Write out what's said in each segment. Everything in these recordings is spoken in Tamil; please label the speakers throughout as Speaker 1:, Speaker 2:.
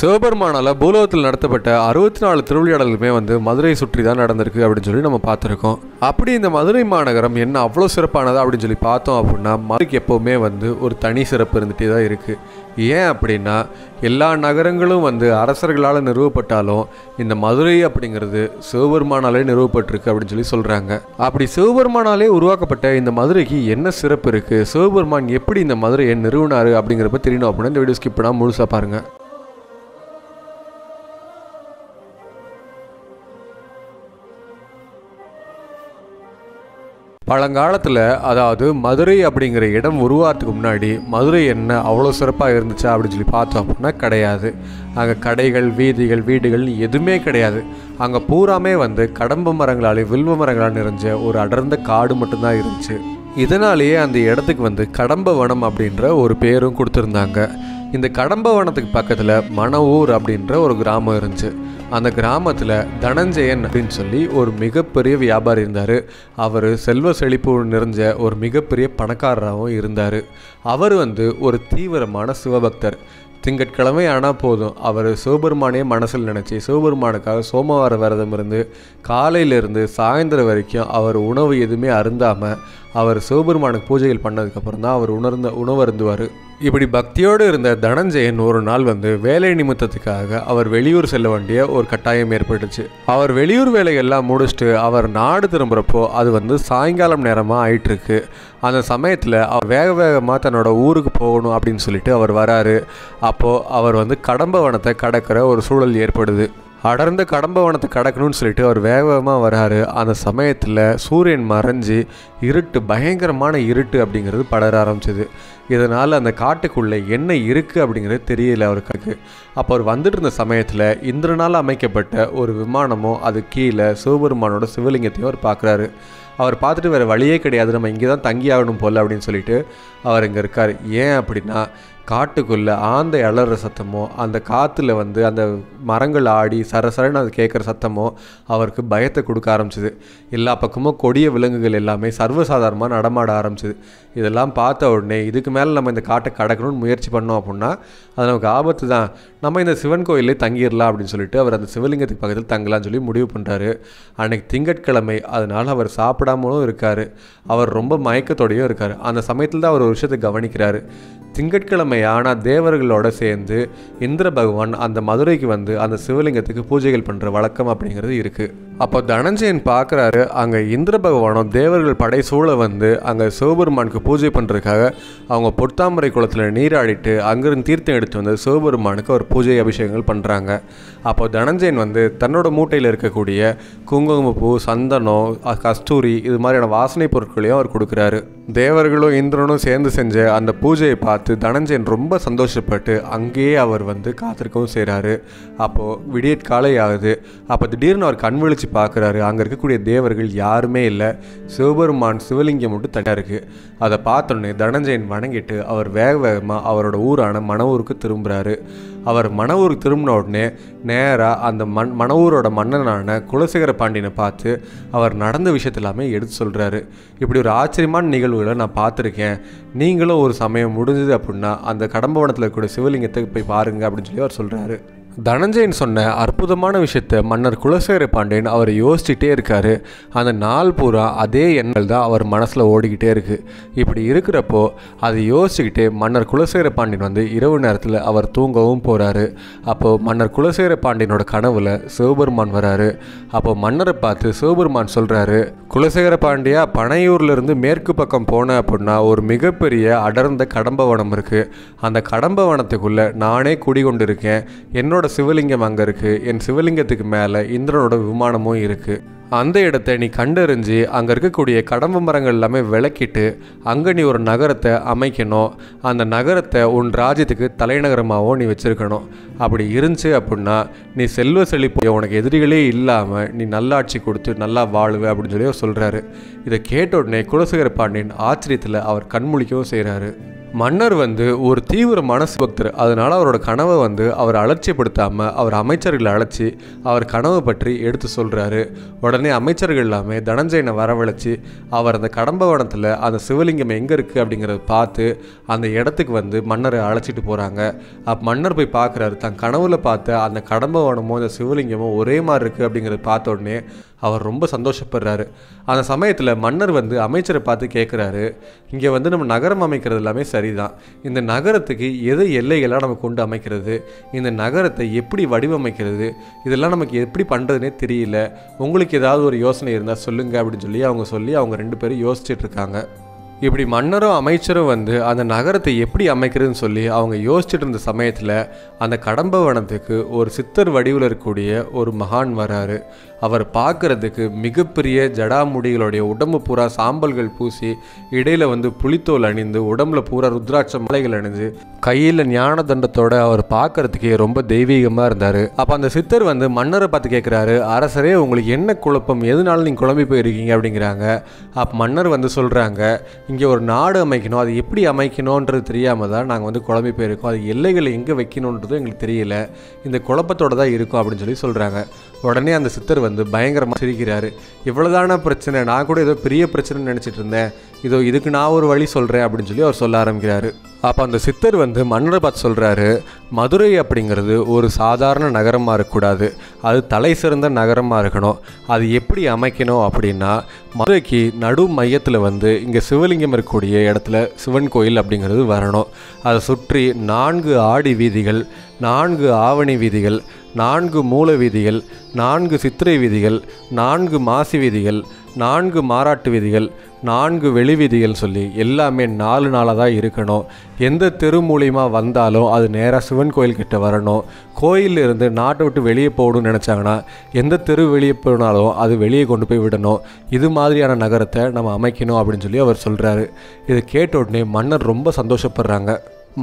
Speaker 1: சிவபெருமானால் பூலோகத்தில் நடத்தப்பட்ட 64 திருவிளையாடலுமே மதுரையை சுற்றி தான் நடந்திருக்கு அப்படின்னு சொல்லி நம்ம பார்த்துருக்கோம். அப்படி இந்த மதுரை மாநகரம் என்ன அவ்வளோ சிறப்பானதா அப்படின்னு சொல்லி பார்த்தோம் அப்படின்னா, மதுரைக்கு எப்போவுமே ஒரு தனி சிறப்பு இருந்துகிட்டே தான் இருக்குது. ஏன் அப்படின்னா, எல்லா நகரங்களும் அரசர்களால் நிறுவப்பட்டாலும் இந்த மதுரை அப்படிங்கிறது சிவபெருமானாலே நிறுவப்பட்டிருக்கு அப்படின்னு சொல்லி சொல்கிறாங்க. அப்படி சிவபெருமானாலே உருவாக்கப்பட்ட இந்த மதுரைக்கு என்ன சிறப்பு இருக்குது, சிவபெருமான் எப்படி இந்த மதுரையை நிறுவினார் அப்படிங்கிறப்ப தெரியணும் அப்படின்னா இந்த வீடியோ ஸ்கிப் பண்ணால் முழுசாக பாருங்கள். பழங்காலத்தில், அதாவது மதுரை அப்படிங்கிற இடம் உருவாகிறதுக்கு முன்னாடி மதுரை என்ன அவ்வளோ சிறப்பாக இருந்துச்சா அப்படின்னு சொல்லி பார்த்தோம் அப்படின்னா கிடையாது. அங்கே கடைகள், வீதிகள், வீடுகள் எதுவுமே கிடையாது. அங்கே பூராமே கடம்ப மரங்களாலே, வில்வ மரங்களால் நிறைஞ்ச ஒரு அடர்ந்த காடு மட்டும்தான் இருந்துச்சு. இதனாலேயே அந்த இடத்துக்கு கடம்ப வனம் அப்படின்ற ஒரு பேரும் கொடுத்துருந்தாங்க. இந்த கடம்ப வனத்துக்கு பக்கத்தில் மணவூர் அப்படின்ற ஒரு கிராமம் இருந்துச்சு. அந்த கிராமத்தில் தனஞ்சயன் அப்படின்னு சொல்லி ஒரு மிகப்பெரிய வியாபாரி இருந்தார். அவர் செல்வ செழிப்பு நிறைஞ்ச ஒரு மிகப்பெரிய பணக்காரராகவும் இருந்தார். அவர் ஒரு தீவிரமான சிவபக்தர். திங்கட்கிழமை ஆனால் போதும் அவர் சிவபெருமானே மனசில் நினச்சி சிவபெருமானுக்காக சோமவார விரதம் இருந்து காலையிலேருந்து சாயந்தரம் வரைக்கும் அவர் உணவு எதுவுமே அருந்தாமல் அவர் சிவபெருமானுக்கு பூஜைகள் பண்ணதுக்கப்புறம் தான் அவர் உணவு அருந்துவார். இப்படி பக்தியோடு இருந்த தனஞ்சயன் ஒரு நாள் வேலை நிமித்தத்துக்காக அவர் வெளியூர் செல்ல வேண்டிய ஒரு கட்டாயம் ஏற்பட்டுச்சு. அவர் வெளியூர் வேலையெல்லாம் முடிச்சுட்டு அவர் நாடு திரும்புகிறப்போ அது சாயங்காலம் நேரமாக ஆயிட்டுருக்கு. அந்த சமயத்தில் அவர் வேகமாக தன்னோட ஊருக்கு போகணும் அப்படின்னு சொல்லிட்டு அவர் வராரு. அப்போது அவர் கடம்ப வனத்தை கடக்கிற ஒரு சூழல் ஏற்படுது. அடர்ந்த கடம்ப வனத்தை கடக்கணும்னு சொல்லிட்டு அவர் வேகமாக வராரு. அந்த சமயத்தில் சூரியன் மறைஞ்சி இருட்டு, பயங்கரமான இருட்டு அப்படிங்கிறது படர ஆரம்பிச்சிது. இதனால் அந்த காட்டுக்குள்ளே என்ன இருக்குது அப்படிங்கிறது தெரியல அவருக்கு. அப்போ அவர் வந்துட்டு இருந்த சமயத்தில் இந்திரனால் அமைக்கப்பட்ட ஒரு விமானமும் அது கீழே சிவபெருமானோட சிவலிங்கத்தையும் அவர் பார்க்குறாரு. அவர் பார்த்துட்டு வேறு வழியே கிடையாது, நம்ம இங்கே தான் தங்கி ஆகணும் போல் அப்படின்னு சொல்லிட்டு அவர் இங்கே இருக்கார். ஏன் அப்படின்னா, காட்டுக்குள்ளே ஆந்தை அலற சத்தமோ, அந்த காற்றுல அந்த மரங்கள் ஆடி சரசரன்னு அது கேட்குற சத்தமோ அவருக்கு பயத்தை கொடுக்க ஆரம்பிச்சிது. எல்லா பக்கமும் கொடிய விலங்குகள் எல்லாமே சர்வசாதாரணமாக நடமாட ஆரம்பிச்சிது. இதெல்லாம் பார்த்த உடனே இதுக்கு மேலே நம்ம இந்த காட்டை கடக்கணும்னு முயற்சி பண்ணோம் அப்படின்னா அது நமக்கு ஆபத்து தான், நம்ம இந்த சிவன் கோயிலே தங்கிடலாம் அப்படின்னு சொல்லிட்டு அவர் அந்த சிவலிங்கத்துக்கு பக்கத்தில் தங்கலான்னு சொல்லி முடிவு பண்ணுறாரு. அன்றைக்கி திங்கட்கிழமை, அதனால் அவர் சாப்பிடாமலும் இருக்கார். அவர் ரொம்ப மயக்கத்தோடையும் இருக்கார். அந்த சமயத்தில் தான் அவர் ஒரு விஷயத்தை கவனிக்கிறாரு. திங்கட்கிழமை ஆனால் தேவர்களோடு சேர்ந்து இந்திர பகவான் அந்த மதுரைக்கு அந்த சிவலிங்கத்துக்கு பூஜைகள் பண்ணுற வழக்கம் அப்படிங்கிறது இருக்குது. அப்போ தனஞ்சயன் பார்க்குறாரு, அங்கே இந்திர பகவானும் தேவர்கள் படை சூழ அங்கே சிவபெருமானுக்கு பூஜை பண்ணுறதுக்காக அவங்க பொத்தாமரை குளத்தில் நீராடிட்டு அங்கேருந்து தீர்த்தம் எடுத்து சிவபெருமானுக்கு ஒரு பூஜை அபிஷேகங்கள் பண்ணுறாங்க. அப்போ தனஞ்சயன் தன்னோட மூட்டையில் இருக்கக்கூடிய குங்குமப்பூ, சந்தனம், கஸ்தூரி இது மாதிரியான வாசனை பொருட்களையும் அவர் கொடுக்குறாரு. தேவர்களும் இந்திரனும் சேர்ந்து செஞ்ச அந்த பூஜையை பார்த்து தனஞ்சயன் ரொம்ப சந்தோஷப்பட்டு அங்கேயே அவர் காத்திருக்கவும் செய்கிறாரு. அப்போது விடியற்காலை ஆகுது. அப்போ திடீர்னு அவர் கண் விழிச்சு பார்க்குறாரு. அங்கே இருக்கக்கூடிய தேவர்கள் யாருமே இல்லை, சிவபெருமான் சிவலிங்கம் மட்டும் தனியாக இருக்குது. அதை பார்த்தோன்னே தனஞ்சயன் வணங்கிட்டு அவர் வேகமாக அவரோட ஊரான மணவூருக்கு திரும்புகிறாரு. அவர் மணவூருக்கு திரும்பின உடனே நேராக அந்த மணவூரோட மன்னனான குலசேகர பாண்டியனை பார்த்து அவர் நடந்த விஷயத்த எல்லாமே எடுத்து சொல்கிறாரு. இப்படி ஒரு ஆச்சரியமான நிகழ்வுகளை நான் பார்த்துருக்கேன், நீங்களும் ஒரு சமயம் முடிஞ்சது அப்படின்னா அந்த கடம்பவனத்தில் இருக்கக்கூடிய சிவலிங்கத்தை போய் பாருங்கள் அப்படின்னு சொல்லி அவர் சொல்கிறாரு. தனஞ்சயன் சொன்ன அற்புதமான விஷயத்தை மன்னர் குலசேகர பாண்டியன் அவர் யோசிச்சுட்டே இருக்காரு. அந்த நாள் பூரா அதே எண்ணங்கள் தான் அவர் மனசில் ஓடிக்கிட்டே இருக்குது. இப்படி இருக்கிறப்போ அதை யோசிச்சுக்கிட்டே மன்னர் குலசேகர பாண்டியன் இரவு நேரத்தில் அவர் தூங்கவும் போகிறாரு. அப்போது மன்னர் குலசேகர பாண்டியனோட கனவில் சிவபெருமான் வராரு. அப்போது மன்னரை பார்த்து சிவபெருமான் சொல்கிறாரு, குலசேகர பாண்டியா, பனையூர்லேருந்து மேற்கு பக்கம் போன அப்படின்னா ஒரு மிகப்பெரிய அடர்ந்த கடம்பவனம் இருக்குது. அந்த கடம்பவனத்துக்குள்ளே நானே குடிகொண்டு இருக்கேன். என்னோட சிவலிங்கம் அங்கே இருக்குது. என் சிவலிங்கத்துக்கு மேலே இந்திரனோட விமானமும் இருக்குது. அந்த இடத்த நீ கண்டறிஞ்சு அங்கே இருக்கக்கூடிய கடம்ப மரங்கள் எல்லாமே விளக்கிட்டு அங்கே நீ ஒரு நகரத்தை அமைக்கணும். அந்த நகரத்தை உன் ராஜ்யத்துக்கு தலைநகரமாகவும் நீ வச்சுருக்கணும். அப்படி இருந்துச்சு அப்படின்னா நீ செல்வ செழிப்பு, உனக்கு எதிரிகளே இல்லாமல் நீ நல்லாட்சி கொடுத்து நல்லா வாழுவே அப்படின்னு சொல்லி அவர் சொல்கிறாரு. இதை கேட்ட உடனே குலசேகர பாண்டியன் ஆச்சரியத்தில் அவர் கண்முழிக்கவும் செய்கிறாரு. மன்னர் வந்து ஒரு தீவிர மனசு பக்தர். அதனால அவரோட கனவை வந்து அவர் அலட்சியப்படுத்தாமல் அவர் அமைச்சர்களை அழைச்சி அவர் கனவை பற்றி எடுத்து சொல்கிறாரு. உடனே அமைச்சர்கள் எல்லாமே தனஞ்சயனை வரவழைச்சி அவர் அந்த கடம்பவனத்தில் அந்த சிவலிங்கம் எங்கே இருக்குது அப்படிங்கிறத பார்த்து அந்த இடத்துக்கு வந்து மன்னரை அழைச்சிட்டு போகிறாங்க. மன்னர் போய் பார்க்குறாரு. தன் கனவுல பார்த்த அந்த கடம்பவனமோ அந்த சிவலிங்கமோ ஒரே மாதிரி இருக்குது அப்படிங்கிறத பார்த்த உடனே அவர் ரொம்ப சந்தோஷப்படுறாரு. அந்த சமயத்தில் மன்னர் வந்து அமைச்சரை பார்த்து கேட்குறாரு, இங்கே வந்து நம்ம நகரம் அமைக்கிறது எல்லாமே சரிதான், இந்த நகரத்துக்கு எதை எல்லைகளாக நம்ம கொண்டு அமைக்கிறது, இந்த நகரத்தை எப்படி வடிவமைக்கிறது, இதெல்லாம் நமக்கு எப்படி பண்ணுறதுனே தெரியல, உங்களுக்கு ஏதாவது ஒரு யோசனை இருந்தால் சொல்லுங்கள் அப்படின்னு சொல்லி அவங்க 2 பேரும் யோசிச்சுட்டு இருக்காங்க. இப்படி மன்னரும் அமைச்சரும் வந்து அந்த நகரத்தை எப்படி அமைக்கிறதுன்னு சொல்லி அவங்க யோசிச்சுட்டு இருந்த சமயத்தில் அந்த கடம்பவனத்துக்கு ஒரு சித்தர் வடிவில் இருக்கக்கூடிய ஒரு மகான் வராரு. அவர் பார்க்குறதுக்கு மிகப்பெரிய ஜடாமுடிகளுடைய உடம்பு பூரா சாம்பல்கள் பூசி இடையில் வந்து புலித்தோல் அணிந்து உடம்புல பூரா ருத்ராட்ச மாலைகள் அணிஞ்சு கையில் ஞான தண்டத்தோட அவர் பார்க்கறதுக்கே ரொம்ப தெய்வீகமாக இருந்தார். அப்போ அந்த சித்தர் வந்து மன்னரை பார்த்து கேட்குறாரு, அரசரே உங்களுக்கு என்ன குழப்பம், எதனால நீங்கள் குழம்பி போயிருக்கீங்க அப்படிங்கிறாங்க. அப்போ மன்னர் வந்து சொல்கிறாங்க, இங்கே ஒரு நாடு அமைக்கணும், அது எப்படி அமைக்கணுன்றது தெரியாமல் தான் நாங்கள் வந்து குழம்பி போயிருக்கோம், அது எல்லைகளை எங்கே வைக்கணுன்றது எங்களுக்கு தெரியல, இந்த குழப்பத்தோடு தான் இருக்கும் அப்படின்னு சொல்கிறாங்க. உடனே அந்த சித்தர் வந்து பயங்கரமாக சிரிக்கிறாரு. இவ்வளோதான பிரச்சனை, நான் கூட ஏதோ பெரிய பிரச்சனைன்னு நினச்சிட்டு இருந்தேன், இதுக்கு நான் ஒரு வழி சொல்கிறேன் அப்படின்னு அவர் சொல்ல ஆரம்பிக்கிறாரு. அப்போ அந்த சித்தர் வந்து மன்னரை பார்த்து சொல்கிறாரு, மதுரை அப்படிங்கிறது ஒரு சாதாரண நகரமாக இருக்கக்கூடாது, அது தலை சிறந்த நகரமாக இருக்கணும். அது எப்படி அமைக்கணும் அப்படின்னா, மதுரைக்கு நடு மையத்தில் வந்து இங்கே சிவலிங்கம் இருக்கக்கூடிய இடத்துல சிவன் கோயில் அப்படிங்கிறது வரணும். அதை சுற்றி 4 ஆடி வீதிகள், 4 ஆவணி வீதிகள், 4 மூல வீதிகள், 4 சித்திரை வீதிகள், 4 மாசி வீதிகள், 4 மாராட்டு வீதிகள், 4 வெளி வீதிகள் சொல்லி எல்லாமே 4 நாளாக தான் இருக்கணும். எந்த தெரு மூலியமாக வந்தாலும் அது நேராக சிவன் கோயில்கிட்ட வரணும். கோயிலிருந்து நாட்டை விட்டு வெளியே போகணும்னு நினச்சாங்கன்னா எந்த தெரு வெளியே போனாலும் அது வெளியே கொண்டு போய் விடணும். இது மாதிரியான நகரத்தை நம்ம அமைக்கணும் அப்படின்னு சொல்லி அவர் சொல்கிறாரு. இதை கேட்ட உடனே மன்னர் ரொம்ப சந்தோஷப்படுறாங்க.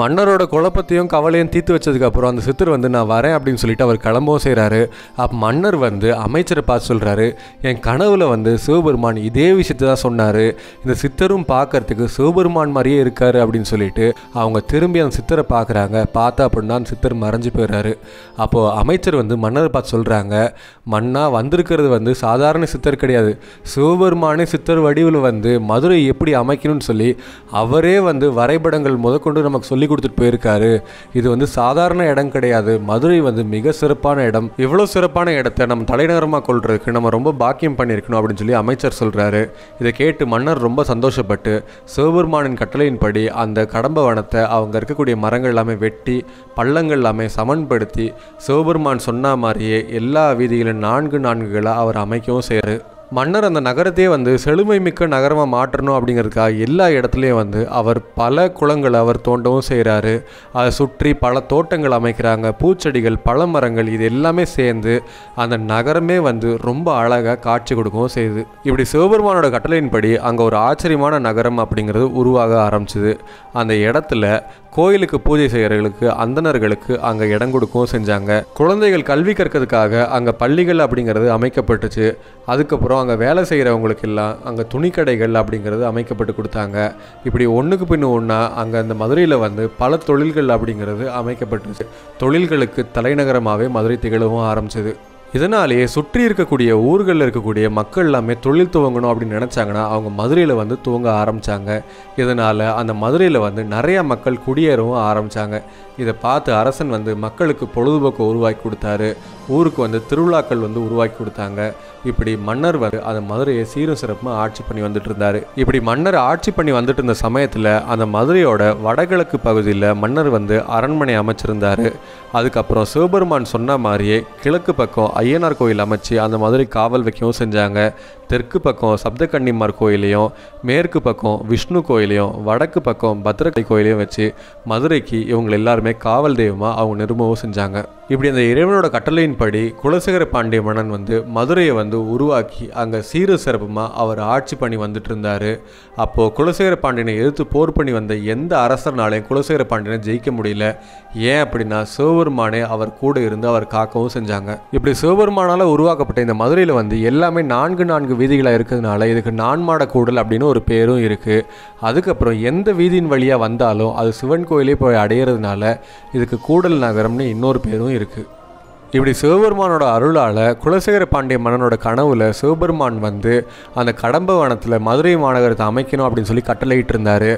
Speaker 1: மன்னரோட குழப்பத்தையும் கவலையும் தீர்த்து வச்சதுக்கப்புறம் அந்த சித்தர் வந்து நான் வரேன் அப்படின்னு சொல்லிட்டு அவர் கிளம்பவும் செய்கிறாரு. அப்போ மன்னர் வந்து அமைச்சரை பார்த்து சொல்கிறாரு, என் கனவுல வந்து சிவபெருமான் இதே விஷயத்தை தான் சொன்னார், இந்த சித்தரும் பார்க்கறதுக்கு சிவபெருமான் மாதிரியே இருக்காரு அப்படின்னு சொல்லிட்டு அவங்க திரும்பி அந்த சித்தரை பார்க்குறாங்க. பார்த்தா அப்படின்னா அந்த சித்தர் மறைஞ்சு போயிடுறாரு. அப்போது அமைச்சர் வந்து மன்னரை பார்த்து சொல்கிறாங்க, மன்னா வந்திருக்கிறது வந்து சாதாரண சித்தர் கிடையாது, சிவபெருமானே சித்தர் வடிவில் வந்து மதுரை எப்படி அமைக்கணும்னு சொல்லி அவரே வந்து வரைபடங்கள் முதற்கொண்டு நமக்கு சொல்லி கொடுத்துட்டு போயிருக்காரு. இது வந்து சாதாரண இடம் கிடையாது, மதுரை வந்து மிக சிறப்பான இடம், இவ்வளோ சிறப்பான இடத்தை நம்ம தலைநகரமாக கொள்றதுக்கு நம்ம ரொம்ப பாக்கியம் பண்ணியிருக்கணும் அப்படின்னு சொல்லி அமைச்சர் சொல்கிறாரு. இதை கேட்டு மன்னர் ரொம்ப சந்தோஷப்பட்டு சிவபெருமானின் கட்டளையின்படி அந்த கடம்பவனத்தை அவங்க இருக்கக்கூடிய மரங்கள் எல்லாமே வெட்டி பள்ளங்கள் எல்லாமே சமன்படுத்தி சிவபெருமான் சொன்ன மாதிரியே எல்லா வீதிகளும் 4 அவர் அமைக்கவும் செய்கிறார். மன்னர் அந்த நகரத்தையே வந்து செழுமை மிக்க நகரமாக மாற்றணும் அப்படிங்கிறதுக்காக எல்லா இடத்துலையும் வந்து அவர் பல குளங்களை அவர் தோண்டவும் செய்கிறாரு. அதை சுற்றி பல தோட்டங்கள் அமைக்கிறாங்க, பூச்செடிகள், பழமரங்கள், இது எல்லாமே சேர்ந்து அந்த நகரமே வந்து ரொம்ப அழகாக காட்சி கொடுக்கவும் செய்யுது. இப்படி சிவபெருமானோட கட்டளையின்படி அங்கே ஒரு ஆச்சரியமான நகரம் அப்படிங்கிறது உருவாக ஆரம்பிச்சுது. அந்த இடத்துல கோயிலுக்கு பூஜை செய்கிறவர்களுக்கு, அந்தணர்களுக்கு அங்கே இடம் கொடுக்கவும் செஞ்சாங்க. குழந்தைகள் கல்வி கற்கிறதுக்காக அங்கே பள்ளிகள் அப்படிங்கிறது அமைக்கப்பட்டுச்சு. அதுக்கப்புறம் அங்கே வேலை செய்கிறவங்களுக்கு எல்லாம் அங்கே துணிக்கடைகள் அப்படிங்கிறது அமைக்கப்பட்டு கொடுத்தாங்க. இப்படி ஒன்றுக்கு பின் ஒன்றா அங்கே அந்த மதுரையில் வந்து பல தொழில்கள் அப்படிங்கிறது அமைக்கப்பட்டுச்சு. தொழில்களுக்கு தலைநகரமாகவே மதுரை திகழவும் ஆரம்பிச்சது. இதனாலேயே சுற்றி இருக்கக்கூடிய ஊர்களில் இருக்கக்கூடிய மக்கள் எல்லாமே தொழில் துவங்கணும் அப்படின்னு நினச்சாங்கன்னா அவங்க மதுரையில் வந்து துவங்க ஆரம்பித்தாங்க. இதனால் அந்த மதுரையில் வந்து நிறையா மக்கள் குடியேறவும் ஆரம்பித்தாங்க. இதை பார்த்து அரசன் வந்து மக்களுக்கு பொழுதுபோக்கு உருவாக்கி கொடுத்தாரு. ஊருக்கு வந்து திருவிழாக்கள் வந்து உருவாக்கி கொடுத்தாங்க. இப்படி மன்னர் வந்து அந்த மதுரையை சீரும் சிறப்புமாக ஆட்சி பண்ணி வந்துட்டு இருந்தார். இப்படி மன்னர் ஆட்சி பண்ணி வந்துட்டு இருந்த சமயத்தில் அந்த மதுரையோட வடகிழக்கு பகுதியில் மன்னர் வந்து அரண்மனை அமைச்சிருந்தார். அதுக்கப்புறம் சிவபெருமான் சொன்ன மாதிரியே கிழக்கு பக்கம் ஐயனார் கோயில் அமைச்சு அந்த மதுரை காவல் வைக்கவும் செஞ்சாங்க. தெற்கு பக்கம் சப்தகன்னிமார் கோயிலையும், மேற்கு பக்கம் விஷ்ணு கோயிலையும், வடக்கு பக்கம் பத்ரகாளி கோயிலையும் வச்சு மதுரைக்கு இவங்க எல்லாருமே காவல் தெய்வமாக அவங்க நிறுவவும் செஞ்சாங்க. இப்படி அந்த இறைவனோட கட்டளையின்படி குலசேகர பாண்டிய மன்னன் வந்து மதுரையை வந்து உருவாக்கி அங்கே சீர சிறப்புமாக அவர் ஆட்சி பண்ணி வந்துட்டு இருந்தார். அப்போது குலசேகர பாண்டியனை எதிர்த்து போர் பண்ணி வந்த எந்த அரசர்னாலையும் குலசேகர பாண்டியனை ஜெயிக்க முடியல. ஏன் அப்படின்னா சிவபெருமானே அவர் கூட இருந்து அவர் காக்கவும் செஞ்சாங்க. இப்படி சிவபெருமானால் உருவாக்கப்பட்ட இந்த மதுரையில் வந்து எல்லாமே 4 வீதிகளாக இருக்கிறதுனால இதுக்கு நான்மாட கூடல் அப்படின்னு ஒரு பேரும் இருக்குது. அதுக்கப்புறம் எந்த வீதியின் வழியாக வந்தாலும் அது சிவன் கோயிலே போய் அடையிறதுனால இதுக்கு கூடல் நகரம்னு இன்னொரு பேரும் இருக்குது. இப்படி சிவபெருமானோட அருளால் குலசேகர பாண்டிய மன்னனோட கனவுல சிவபெருமான் வந்து அந்த கடம்ப வனத்தில் மதுரை மாநகரத்தை அமைக்கணும் அப்படின்னு சொல்லி கட்டளையிட்டு இருந்தார்.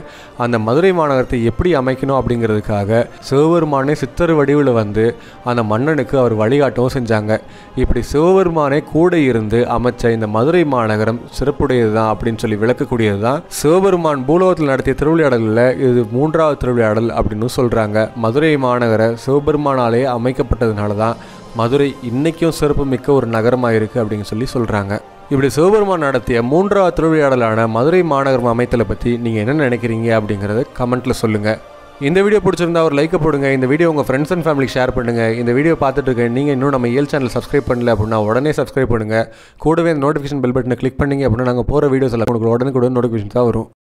Speaker 1: அந்த மதுரை மாநகரத்தை எப்படி அமைக்கணும் அப்படிங்கிறதுக்காக சிவபெருமானே சித்தர் வடிவில் வந்து அந்த மன்னனுக்கு அவர் வழிகாட்டவும் செஞ்சாங்க. இப்படி சிவபெருமானே கூட இருந்து அமைச்ச இந்த மதுரை மாநகரம் சிறப்புடையது தான் அப்படின்னு சொல்லி விளக்கக்கூடியது தான் சிவபெருமான் பூலோகத்தில் நடத்திய திருவிளையாடலில் இது 3வது திருவிளையாடல் அப்படின்னு சொல்கிறாங்க. மதுரை மாநகர சிவபெருமானாலே அமைக்கப்பட்டதுனால தான் மதுரை இன்றைக்கும் சிறப்பு மிக்க ஒரு நகரமாக இருக்குது அப்படின்னு சொல்லி சொல்கிறாங்க. இப்படி சிவபெருமான் நடத்திய 3வது திருவிளையாடலான மதுரை மாநகரம் அமைத்தலை பற்றி நீங்கள் என்ன நினைக்கிறீங்க அப்படிங்கிறத கமெண்ட்டில் சொல்லுங்கள். இந்த வீடியோ பிடிச்சிருந்தா ஒரு லைக்கை போடுங்க. இந்த வீடியோ உங்கள் ஃப்ரெண்ட்ஸ் அண்ட் ஃபேமிலிக்கு ஷேர் பண்ணுங்கள். இந்த வீடியோ பார்த்துட்டு இருக்க நீங்கள் இன்னும் நம்ம இயல் சேனல் சப்ஸ்கிரைப் பண்ணல அப்படின்னா உடனே சப்ஸ்கிரைப் பண்ணுங்கள். கூடவே இந்த நோட்டிஃபிகேஷன் பெல் பட்டனை கிளிக் பண்ணிங்க அப்படின்னா நாங்கள் போகிற வீடியோஸ் எல்லாம் உங்களுக்கு உடனே நோட்டிஃபிகேஷன் தான் வரும்.